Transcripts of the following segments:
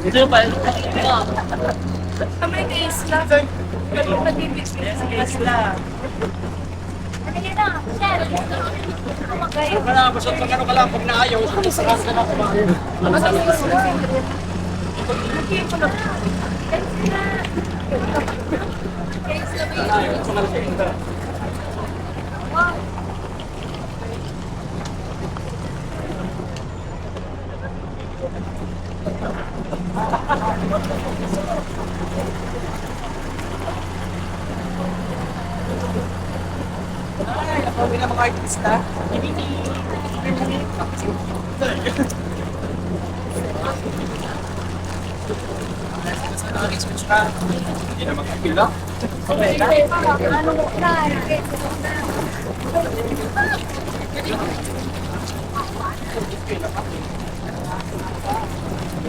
Ito pa. Kamay kay Isla. Pag-ibig sa Isla. Wala, basta pag ano ka lang, pag naayaw, saan ka na kumain. Ay, ako na mga artista. Hindi na magkapila.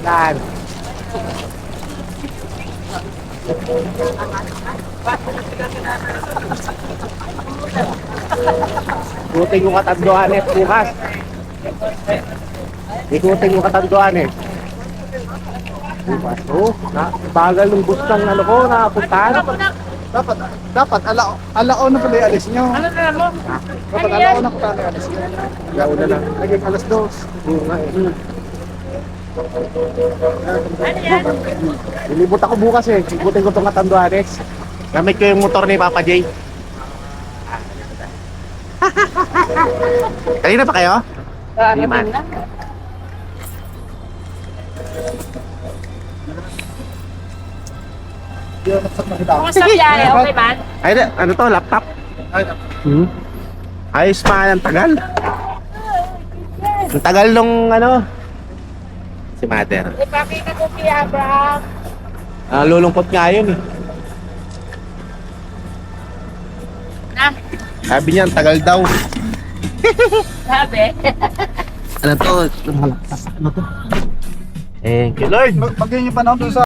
Yan. Ikutin yung katanduan eh, bukas. Ikutin yung katanduan eh. Bukas, oh. Bagal ng bus ng ano ko, nakapuntahan. Dapat alaon na pala yung alis nyo. Ano na mo? Dapat alaon na pala yung alis nyo. Yaw na lang. Naging alas 2. Oo nga eh. Ano yan? Lilibot ako bukas eh. Ikutin ko itong katanduanes. Gamit ko yung motor ni Papa J. Kanina pa kayo? Hindi man. Kumusta biyahe? Okay man? Ay, ano to? Laptop? Ayos pa, ang tagal. Ang tagal nung ano? Si Mother. Ipakita ko kay Abraham. Lulungkot nga yun eh. Na, Sabi niya, ang tagal daw. sabi. Ano to? Malaktas. Ano to? Thank you, Lord. Pag yun yung panahon doon sa